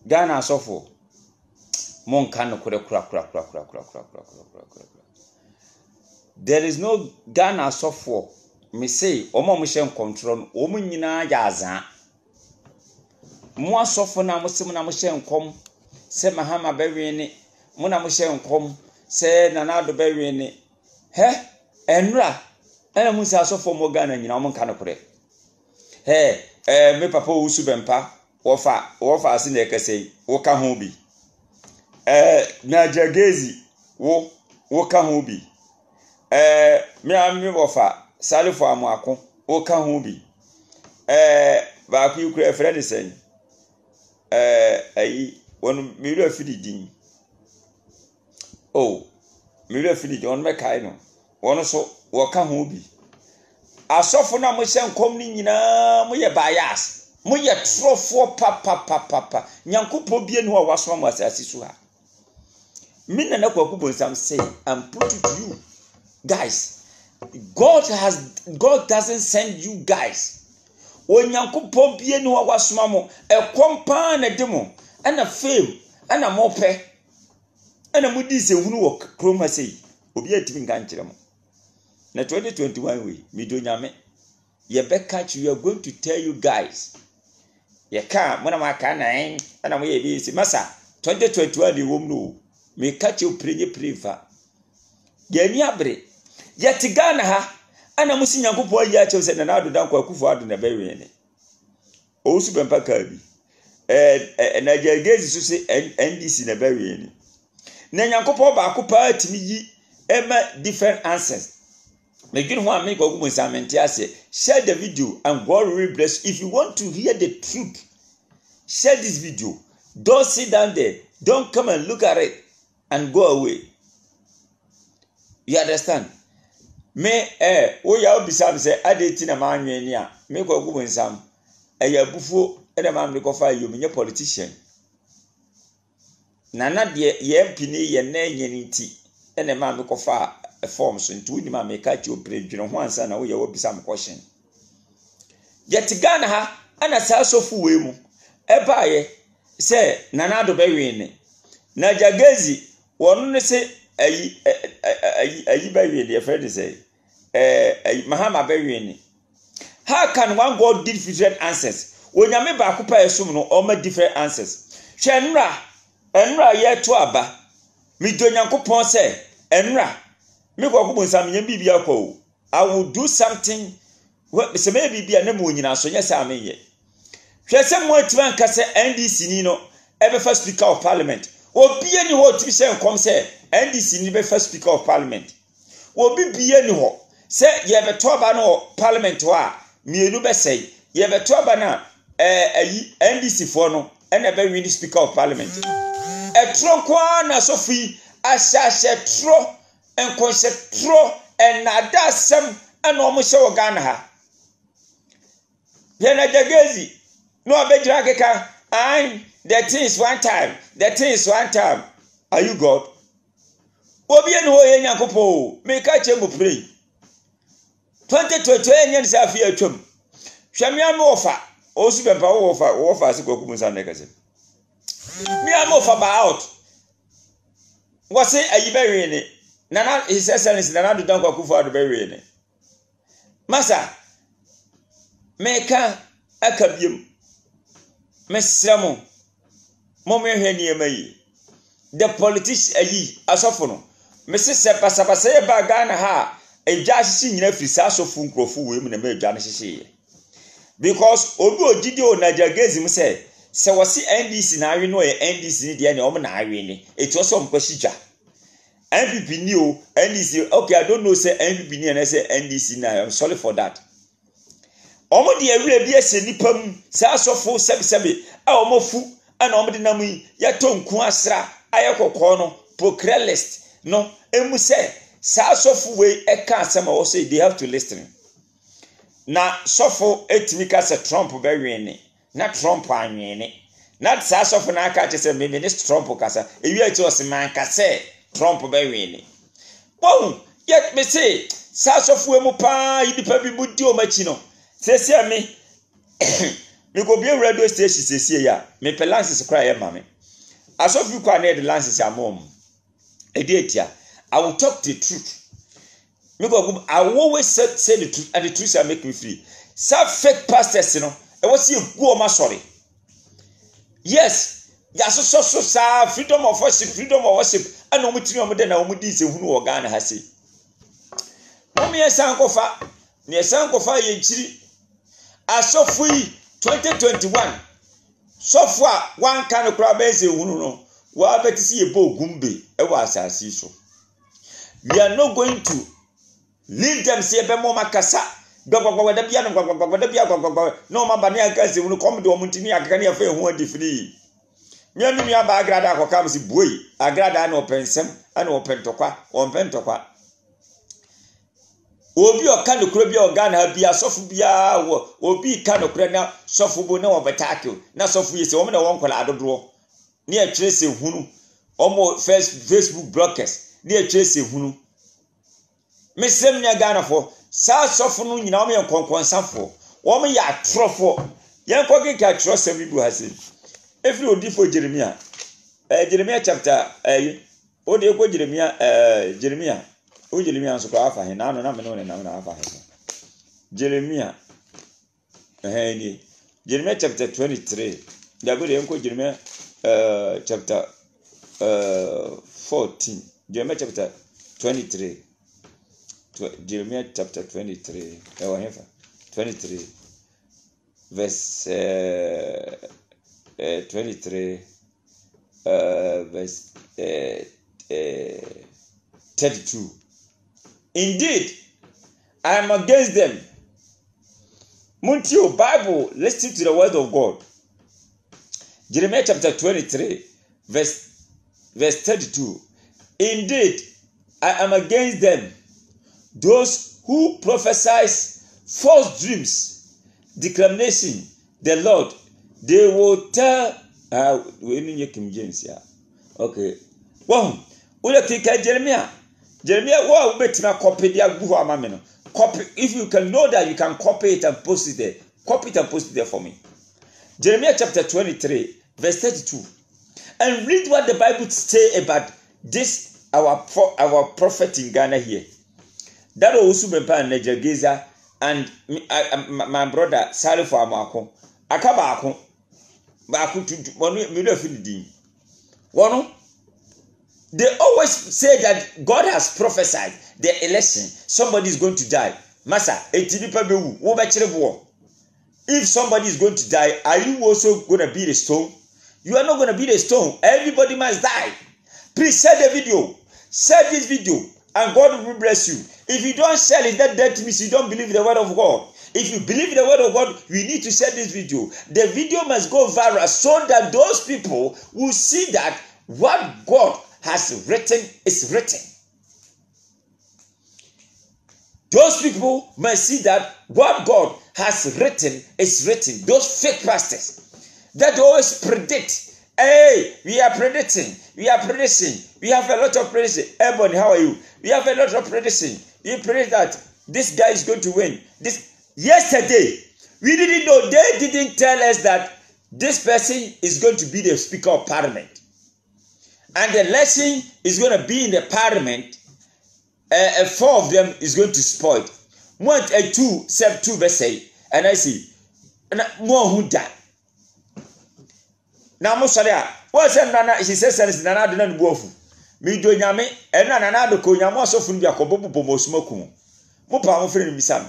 Ghana asofo monka no kura. There is no Ghana asofo me say omo mo hye control omo nyina ya azan mo asofo na mo sim na mo hye nkom se mahama bawe ni mo na mo hye nkom se nanado bawe ni enra ena mo se asofo mo Ghana nyina omo nka no kure me papa usu bempa wofa ase na ekese wo ka ho bi na jagezi wo ka ho bi me wofa salifo amako wo ka ho bi ba ku kura friend sen ayi wonu miru afidi din miru afidi din wonu me kai no wonu so wo ka ho bi asofo na mo hye nkom ni nyina mo ye bias mo ye trofo papa nyankopo bie no wa so mo asasi so ha me na kwaku bonsam say I'm put it to you guys. God doesn't send you guys. Onyankopon bie ni wa wasoma mo ekompa na demo ana fame ana mope ana mudi se hunu wo kroma sei obi atimi nka nkire mo na 2021 we mido nyame ye be catch you are going to tell you guys ye ka mona maka na ana mo ye bi si masa 2021 di wom no me catch you priva ye ni abre ye tigana ha ana musi nyankopo ayi a chew se na adodan kwa kufu ado na bewe ne o su bempa ka bi na jagezi so se NDC na bewe ne na nyankopo ba ko pa atimi yi different answers me gin ho am ko gumu samenti ase share the video and God will bless. If you want to hear the truth, share this video. Don't sit down there, don't come and look at it and go away. You understand? Me wo ya obisam se adeti na manwe ni a me ko gumu nsam ya bufu e na mamle ko fa yomi nye politician nana de ye mpini ye na nyeni nti e na mamle ko fa forms nti woni ma me ka ti opredwene ho ansa na wo ya obisam question yet Ghana ha ana sa sofu we mu e baaye se nana do bewe ne na jagezi wonu ne se ayi bawe de friend say mahama bawe ni how can one God give different answers onyame ba ko pa esum no o ma different answers enra ye to aba mi do nyankopon say enra mi ko ko bonsam nya bibia ko I will do something what se me bibia na mo nyina so nya sa me ye hwe se mo atiman ka se NDC ni no e be first speaker of parliament obie ni ho tibi se nkom se NDC ni be first speaker of parliament obi bie ni ho se ye be to ba no parliament ho a mienu be sei ye be to ba na NDC fo no e na be win speaker of parliament tro na sofi asase tro enkonse tro enada sem ana omo hye wo Ghana ha ye na jagezi no abejira keka the thing is one time are you God obi eni ho ye nyankopon me ka che mo pray 2022 enye nsa afia atwam hwamia me ofa osu bempa wo ofa ase kwaku musa na kase me am ofa ba out wo se ayi bewe ne nana his excellence nana do dan kwaku fo ado bewe ne masa me ka akabiem me sramo mo me hwe ne emayi the politician ayi asofo no me se pasapasa ye ba Ghana ha eja hihyi nyina frisa asofo nkrofo we mu na me eja na hihye because obi ogidi o najagezi mu se wasi NDC na awe no ye NDC ni de na o na awe ni etu so mkwashija MPP ni o NDC okay I don't know say MPP ni and say NDC na I'm sorry for that omo de awure bi ese nipa mu sa asofo sebi a omo fu ana omo de namu yi ya tonku asra ayekokọ no procrelist no emu se sa asofo we eka asema wo say they have to listen na sofo etimi ka se Trump be win na Trump anwen ni na sa asofo na aka che se me minister Trump kasa ewi ati osman ka se Trump be win ni bon yet me say sa asofo emu pa yidipa bi budi o machi no se me Me go be a radio station say ya. Me pe lances cry ya mame. As of you can hear the lances ya mom. Edia, I will talk the truth. Me go I always say the truth, and the truth shall make me free. Some fake pastors, you know, I was see go ma sorry. Yes, ya so freedom of worship, and no mutini omo de na omo di se hunu organ ha se. Omo yesan kofa, ne yesan kofa ye chiri. Asofu 2021. So far one kind of crab is hunu no. Wa betisi ye bo gumbe e wa asasi so. We are not going to leave them say be mo makasa. No mabani against you come to Montini Agani of who are free. Miami Agrada or comes boy, Agrada no pensem, and open toqua, or pentoqua. Obi or kind of crabby or gun have be a sophia or be kind of crana, sofubo no of attack. Not Sophia is a woman or uncle out of draw. Near Tracy Hunu, almost first Facebook blockers, near Tracy Hunu. Miss Semnia Ghana for. Sa sofunu nyina me enkonkon safo wo me ya trofo yen koke ka trust bibu hase every odifo Jeremiah Jeremiah chapter ode ko Jeremiah Jeremiah nso ko afa he na no na me no na afa he Jeremiah ni Jeremiah chapter 23 dabure yen ko Jeremiah chapter 14 Jeremiah chapter 23 Jeremiah chapter 23, 23, verse 23, verse 32. Indeed, I am against them. Muntio Bible, listen to the word of God. Jeremiah chapter 23, verse 32. Indeed, I am against them. Those who prophesize false dreams, declamation, the Lord, they will tell. We need King James here. Okay. Wow. Jeremiah. Wow, bet me copy the amameno. Copy. If you can know that, you can copy it and post it there. Copy it and post it there for me. Jeremiah chapter 23, verse 32. And read what the Bible say about this our prophet in Ghana here. That also be pan Nejageza and my brother Salifo Amako. Akaba ako to one. They always say that God has prophesied the election. Somebody is going to die. Masa, if somebody is going to die, are you also going to be the stone? You are not going to be the stone. Everybody must die. Please share the video. Share this video. And God will bless you. If you don't share it, that means you don't believe the word of God. If you believe the word of God, we need to share this video. The video must go viral so that those people will see that what God has written is written. Those people must see that what God has written is written. Those fake pastors that always predict. Hey, we are predicting. We have a lot of prediction. Ebony, how are you? We have a lot of prediction. We predict that this guy is going to win. Yesterday, we didn't know. They didn't tell us that this person is going to be the Speaker of Parliament. And the election is going to be in the Parliament. 4 of them is going to spoil. 1 and 2, 7, 2 verse 8. And I see. More who die. Now, Mosalia, what's Nana? She says, Nana didn't go. Me do Yame, and Nana do Koyamo so from the Akobo Smokum. Mopa, friend, Miss Sam.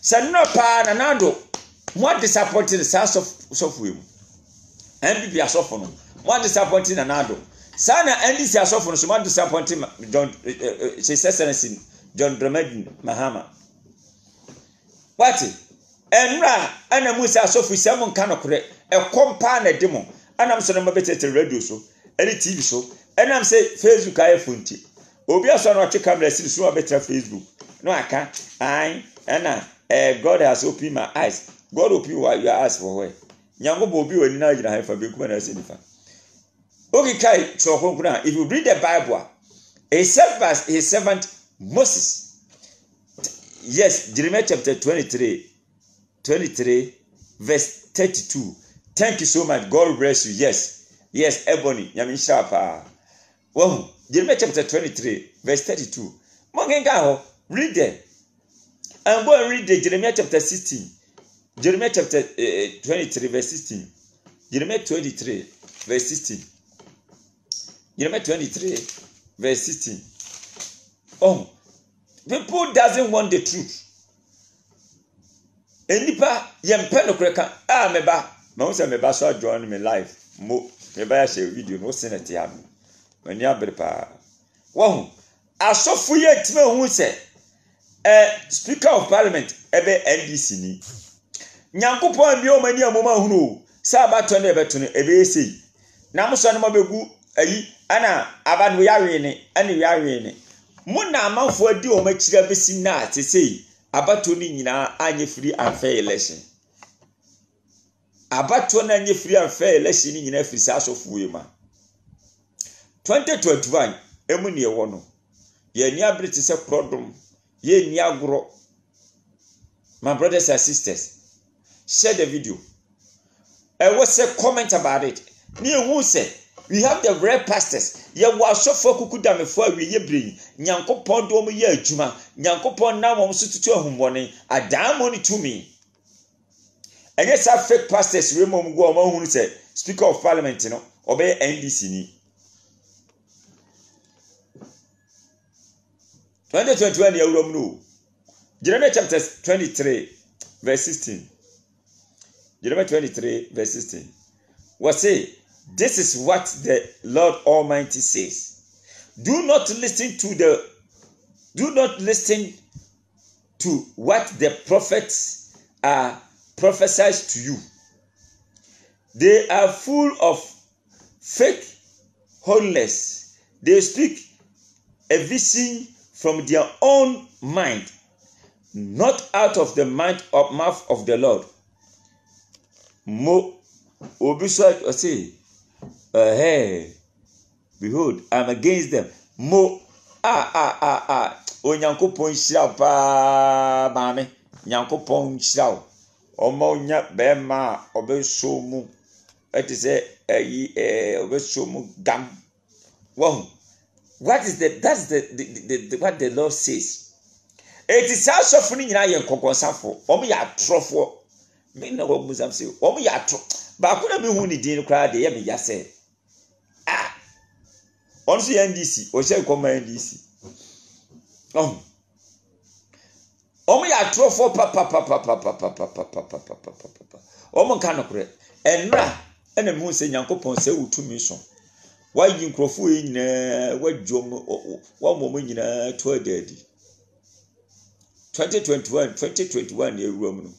Said no pa Nanado. What disappointed the sons of Sofu? And be a sophomore. What disappointing Nanado. Sana and this is sophomore, so one disappointing John, she says, John Dramedin Mahama. What? And Ra and a Musa Sophie, someone cannot correct a compound a demo. And I'm saying, I'm better radio so, any TV show, and I'm saying, Facebook, I have funty. Obia son watch camera, see so better Facebook. No, I can't. God has opened my eyes. God open what you ask for. Where Yango Bobi when now you have for Bikuman as anything. Okay, Kai, so if you read the Bible, his servant Moses. Yes, Jeremiah chapter 23, verse 32. Thank you so much. God bless you. Yes, Ebony. Yamisha pa. Well, Jeremiah chapter 23, verse 32. Read there. And go and read the Jeremiah chapter 16. Jeremiah chapter 23, verse 16. Jeremiah 23, verse 16. Jeremiah 23, verse 16. Oh, people doesn't want the truth. Enipa yempe no kreka meba ma wose meba so join me live mo meba ya share video no senate ya no mani abrepa wo asofu ye time hu se speaker of parliament ebe NDC ni nyankopon bi o mani amoma hunu sa abato na ebeto no ebe sei na mo so no mabegu ayi ana abanu ya wene ani ya wene mo na amanfo adi o makira besi na ate sei abato ni nyina anye free and fair election. Abato na anye free and fair election ni nyina free sa asofu we ma. 2021 emu ne ewo no. Ye ni abrete se prodom, ye ni agro. My brothers and sisters, share the video. I will say comment about it. Ni who say we have the red pastors. Ye wa sofo kukuda me fo awie ye brin. Nyankopon do mo ye adwuma. Nyankopon na mo so tutu ahumbone. Adam money to me. And yes, our fake pastors we mom go ma hunu say speaker of parliament no obey NDC ni. 2021 ye wrom no. Jeremiah chapter 23 verse 16. Jeremiah 23 verse 16. What say? This is what the Lord Almighty says. Do not listen to what the prophets are prophesied to you. They are full of fake holiness. They speak a vision from their own mind, not out of the mouth of the Lord. Mo obiswa say, hey, behold, I'm against them. Mo Onyankopon shira pa mame, Nyankopon shira. Omo nya bema obeso mu. It is obeso mu gam. Wow. That's the what the Lord says. It is also funny nyina ye nkokonsafo. Omo ya trofo. Me na wo musam say, omo ya tro. Ba ko na me hu ni din kra de ye me ya say. On see NDC, o say come NDC. Omo ya trofo papa. Omo kan nokre. Enra ena me hu say Nyankopon say utumi so. Why you nkrofo yi nyina wadwom wa momo nyina to adadi. 2021 ye ruam no.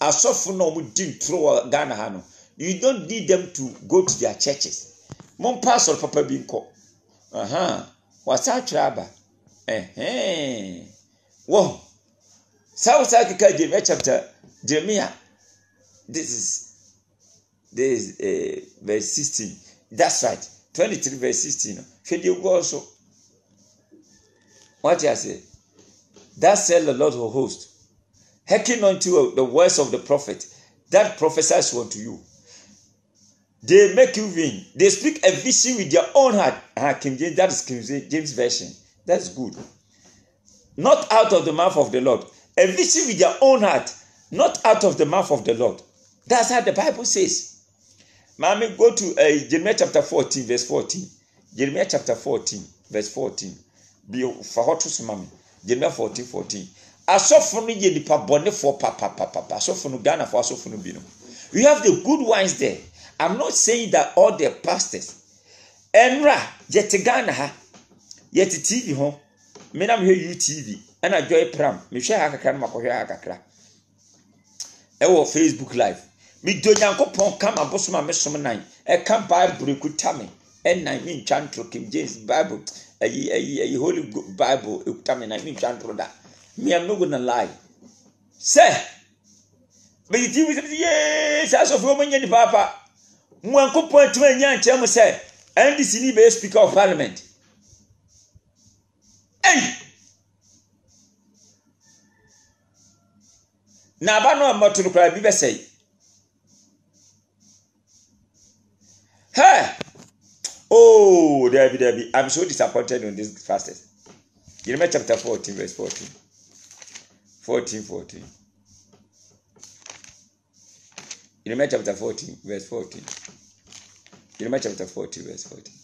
Asofo no mo din tro Ghana ha no. You don't need them to go to their churches. Mon pastor papa bi nko. Wasa traba. Whoa. South Africa Jeremiah chapter Jeremiah. This is verse 16. That's right. 23 verse 16. Should you go also? What I say? Thus said the Lord of hosts, hearken unto the words of the prophet that prophesies unto you. They make you vain. They speak a vision with their own heart. King James, that is King James version. That's good. Not out of the mouth of the Lord. A vision with their own heart. Not out of the mouth of the Lord. That's how the Bible says. Mommy, go to Jeremiah chapter 14, verse 14. Jeremiah chapter 14, verse 14. Be for hot to mommy. Jeremiah 14. Asofunu ye nipa bone for papa. Asofunu Ghana for asofunu bino. We have the good ones there. I'm not saying that all the pastors. Enra yet Ghana ha yet TV home. Me na me hear UTV. And I joy pram. Me share hakakra na makohwe hakakra. Ewo Facebook live. Me do Nyankopon come abosoma me som nan. E kan Bible ekuta me. En nan me ntwantro King James Bible. Ayi Holy Bible ekuta me nan me ntwantro da. Me am not gonna lie. Say. But you TV yes, as of woman ni papa. Nyankopon tuma nya nche mo say. NDC ni be speaker of parliament. Hey. Na ba no amoto kra bi be say. Hey! Oh, Debbie, I'm so disappointed on this fastest. Jeremiah chapter 14, verse 14. 14. Jeremiah chapter 14, verse 14. Jeremiah chapter 14, verse 14.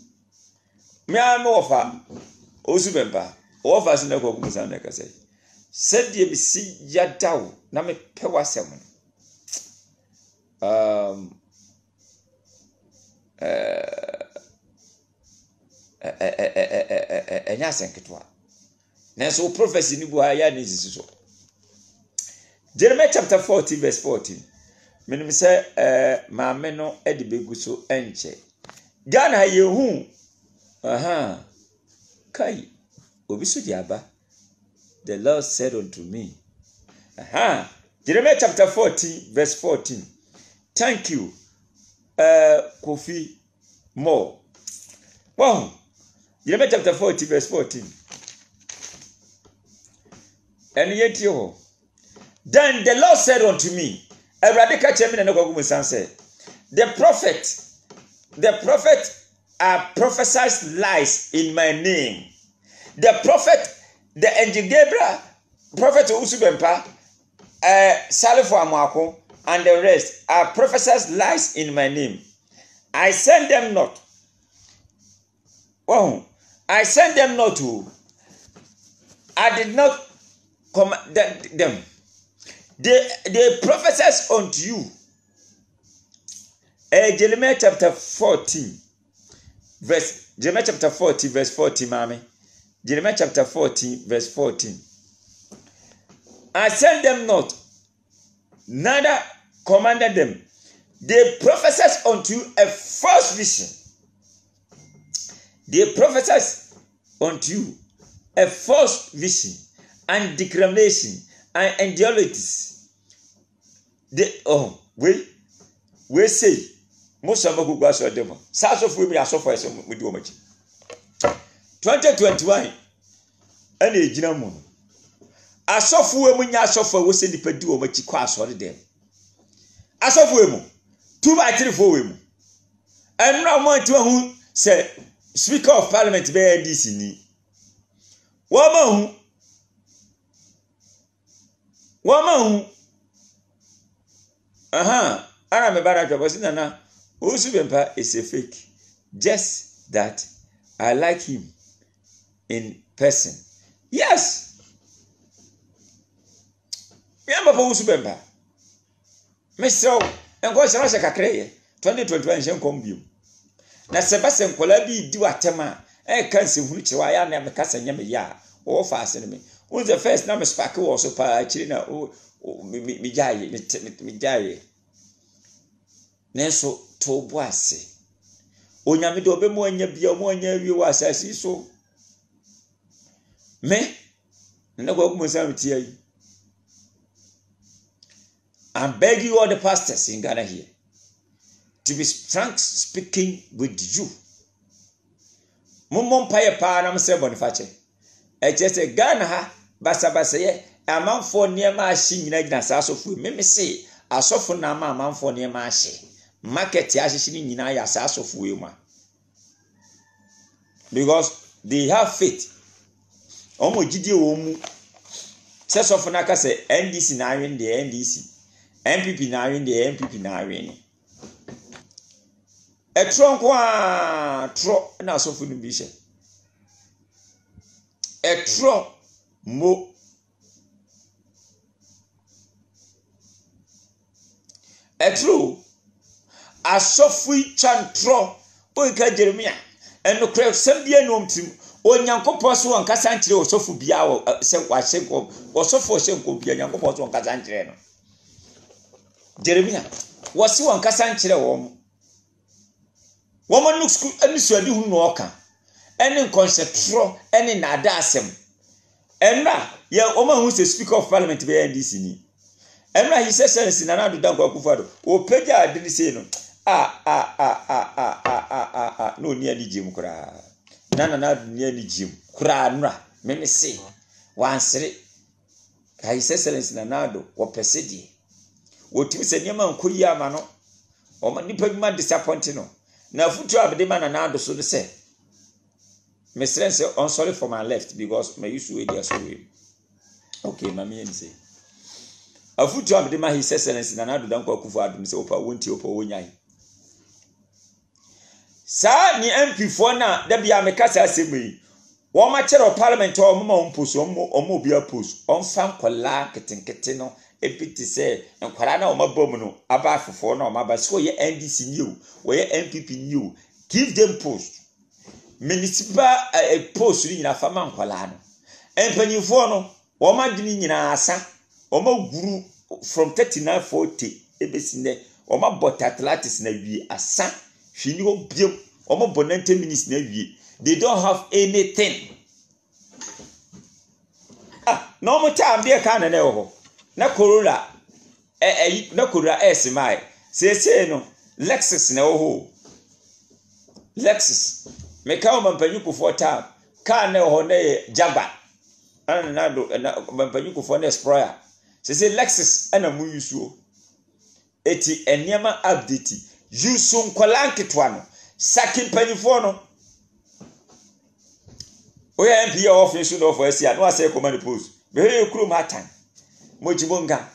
Me am offer. Osubempa. Offer sin ko kumusa na kase. Said ye si yadaw na me pe wasem. Enya senketwa. Na so prophecy ni bu aya ni sisiso. Jeremiah chapter 14 verse 14. Menim say maame no e de begu so enche. Ghana yehu. Kai obi so diaba. The Lord said unto me. Jeremiah chapter 14 verse 14. Thank you. Kofi more. Wow. Jeremiah chapter 40 verse 14. And yet you. Then the Lord said unto me, the prophet prophesies lies in my name. The prophet, the angel Gabriel, prophet Usubempa, Salifo Amwako, and the rest are prophesies lies in my name. I send them not. Oh, I sent them not to. I did not command them. They prophesies unto you. Jeremiah chapter 14, Jeremiah chapter 40, verse 40, mommy. Jeremiah chapter 14, verse 14. I sent them not, neither commanded them. They prophesies unto you a false vision. They prophesies unto you a false vision and declamation and ideologies. We say, most of them go so demo. South of we are so far some with you much. 2021 and a jinamon. I saw for women, I saw for we say the pedu much class for them. I saw for women 2 by 3 for women. And now one to who say, Speaker of Parliament bear this in me. Woman, I am a baraka was in Nana. Usubempa is a fake. Just that I like him in person. Yes. Remember Usubempa. Mr. and go Sarasa Kakre 2021 Shem Combium. Na Sebastian Kolabi do atema. Can't see which I am a cousin Yamia or fasten me. Who's the first name sparkle also pa China Mijay. Nenso to boase. Onyame do be mo anya bia mo anya wi wa asasi so. Me na go mo sam tie. I'm begging you all the pastors in Ghana here to be frank speaking with you. Mummon paye pa na mse Boniface. E chese Ghana ha basa ye amanfo niema ahye nyina gina sasofu me se asofu na amanfo niema ahye. Market ahye ni nyina ya sasofu we ma. Because they have faith. Omo gidi omu. Se sofu na ka se NDC na awin de NDC. MPP na awin de MPP na awin. E tro kwa tro na asofu no bi hye. E tro mo etru asofu chantro oika Jeremia eno kre sambia no mtim onyankopɔ so wankasa nkyere osofu bia wo se wahyenko osofu ohyenko bia nyankopɔ so wankasa nkyere no Jeremia wasi wankasa nkyere wo no school ani suadi hu no oka ene nkonsetro ene nada asem enra ye oma hu se Speaker of Parliament be NDC ni enra he says Nana Ado Dankwa Akufo-Addo o peja adini say no no ni ani jim kura na ni ani jim kura nra me say wansere he says Nana Ado wo pesedi wo timi se niam ankoyi ama no o ma nipa bi ma disappoint no na futu abedema na na do so de say me strength say on sorry for my left because my used to way there so way okay mama yen say afutu abedema his excellency na na do dan kwa kufu adum say opa wonti opa wonyan sa ni MP fo na da bia me kasa asemi wo ma chere parliament o mo ma post o mo bia post on fan kwala ketenkete no ebiti say nkwara na o ma bom no aba afofo na o ma ba so ye NDC new wo ye MPP new give them post municipal post ni nyina fama nkwala no empanyifo no wo ma dini nyina asa o ma guru from 3940 ebesi ne o ma bot athletics na wi asa hwini o biem o ma bo 90 minutes na wi. They don't have anything. No more time be a can and ho. Na Corolla na Corolla SMI. Say no Lexus na ho. Lexus. Me come Mampanyuku for time. Car na ho na Jaguar. Na do na Mampanyuku for na Explorer. Say Lexus ana mu yusu. Eti eniema update. Yusu nkwala nketwa no. Sakin panifo no. Oya MP office no for SC no say command post. Be you kru matan. Mojibonga.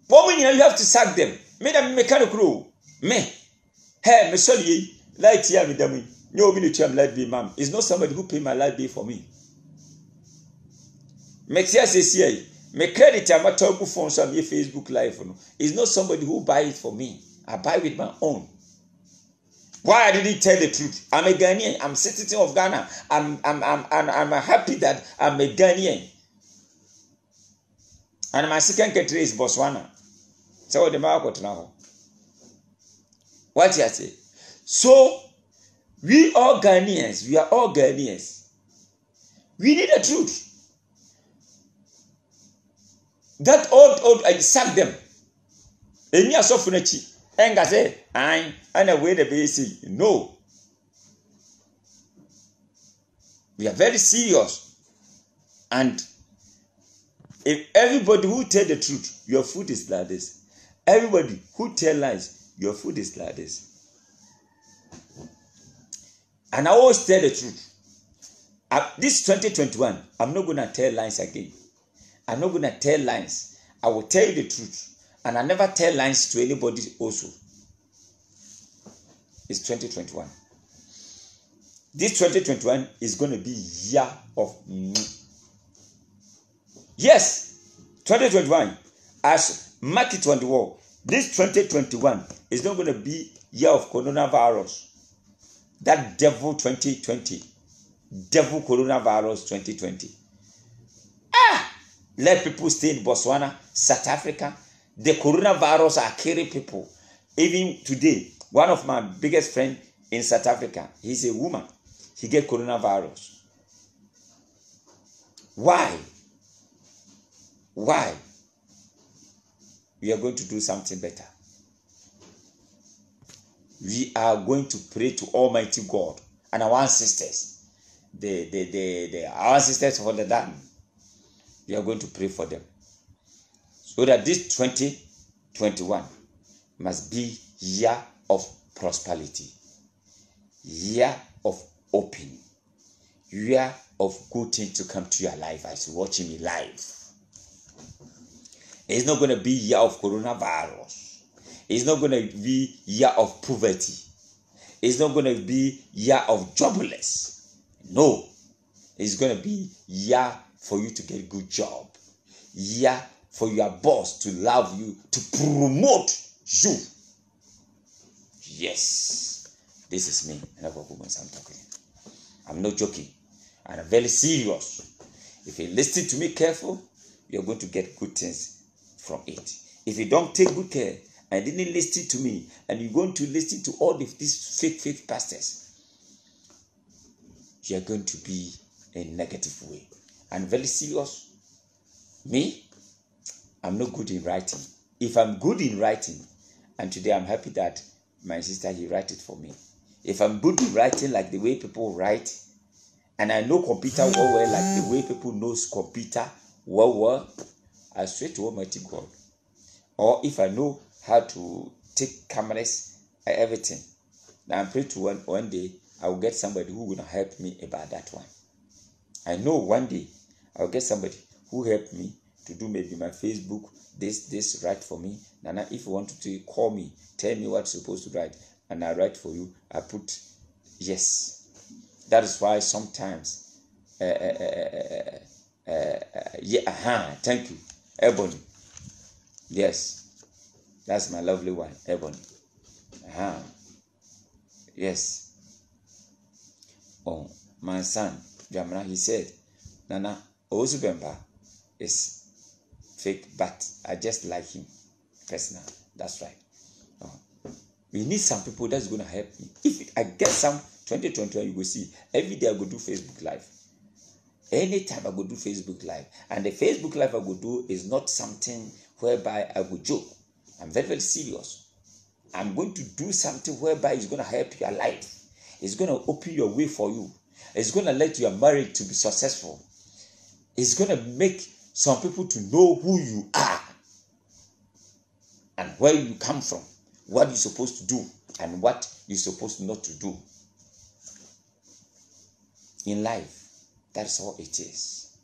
Woman you have to sack them. Me them mechanic crew. Me. Hey, me sorry. Light here me them. No obi no am light bill mam. It's not somebody who pay my light bill for me. Me tia say me credit am talk phone so me Facebook live no. It's not somebody who buy it for me. I buy with my own. Why I didn't tell the truth? I'm a Ghanaian. I'm citizen of Ghana. I'm happy that I'm a Ghanaian. And my second country is Botswana. So the market now. What you say? So we all Ghanaians. We are all Ghanaians. We need the truth. That old I sack them. Emi asofunachi. Enga say, I away the basic. No. We are very serious. And if everybody who tell the truth, your food is like this. Everybody who tell lies, your food is like this. And I always tell the truth. This 2021, I'm not going to tell lies again. I'm not going to tell lies. I will tell you the truth. And I never tell lies to anybody also. It's 2021. This 2021 is going to be year of me. Yes, 2021. As mark it on the wall. This 2021 is not going to be year of coronavirus. That devil 2020. Devil coronavirus 2020. Let people stay in Botswana, South Africa. The coronavirus are killing people. Even today, one of my biggest friends in South Africa, he's a woman. He get coronavirus. Why? Why? We are going to do something better. We are going to pray to Almighty God and our ancestors, our ancestors for the land. We are going to pray for them. So that this 2021 must be year of prosperity, year of opening, year of good things to come to your life as you're watching me live. It's not going to be year of coronavirus. It's not going to be year of poverty. It's not going to be year of jobless. No. It's going to be year for you to get a good job. Year for your boss to love you, to promote you. Yes. This is me. I'm not joking. And I'm very serious. If you listen to me careful, you're going to get good things from it. If you don't take good care and didn't listen to me, and you're going to listen to all of these fake pastors, you're going to be a negative way. And very serious. Me, I'm not good in writing. If I'm good in writing, and today I'm happy that my sister, he write it for me. If I'm good in writing like the way people write, and I know computer well like the way people knows computer well, I straight to Almighty God. Or if I know how to take cameras and everything, Now I'm praying to one day I will get somebody who will help me about that one. I know one day I'll get somebody who help me to do maybe my Facebook, this write for me. Nana, if you want to call me, tell me what's supposed to write, and I write for you. I put yes. That is why sometimes, thank you, Ebony. Yes, that's my lovely one, Ebony. Yes. Oh, my son, Jamana, he said, Nana, Ozubemba is fake, but I just like him personally. That's right. We need some people that's going to help me. If I get some 2021, you will see. Every day I go do Facebook Live. Anytime I go do Facebook Live. And the Facebook Live I go do is not something whereby I will joke. I'm very, very serious. I'm going to do something whereby it's going to help your life. It's going to open your way for you. It's going to let your marriage to be successful. It's going to make some people to know who you are and where you come from, what you're supposed to do and what you're supposed not to do. In life, that's all it is.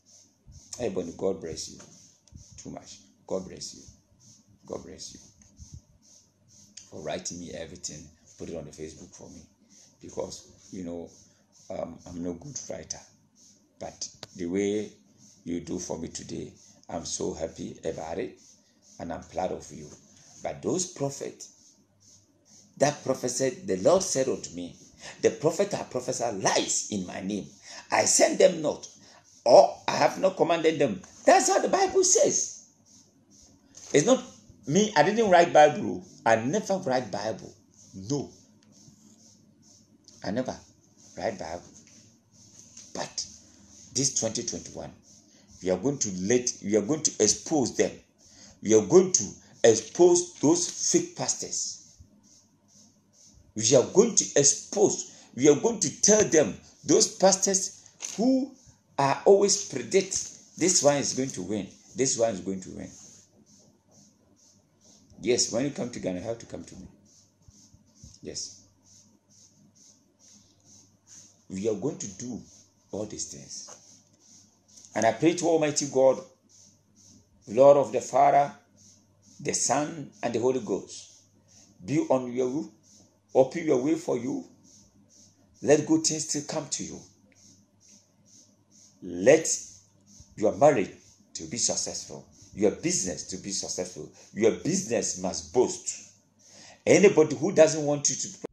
Everybody, God bless you too much. God bless you. God bless you for writing me everything. Put it on the Facebook for me, because I'm no good writer, but the way you do for me today, I'm so happy about it, and I'm proud of you. But those prophets, that prophet said, the Lord said unto me, the prophet I prophesy lies in my name. I send them not, or I have not commanded them. That's how the Bible says. It's not me. I didn't write Bible. I never write Bible. No. I never write Bible. But this 2021, we are going to expose them. We are going to expose those fake pastors. We are going to tell them, those pastors who are always predict, this one is going to win. This one is going to win. Yes, when you come to Ghana, you have to come to me. Yes. We are going to do all these things. And I pray to Almighty God, Lord of the Father, the Son, and the Holy Ghost, be on you, open your way for you. Let good things still come to you. Let your marriage to be successful. Your business to be successful. Your business must boast. Anybody who doesn't want you to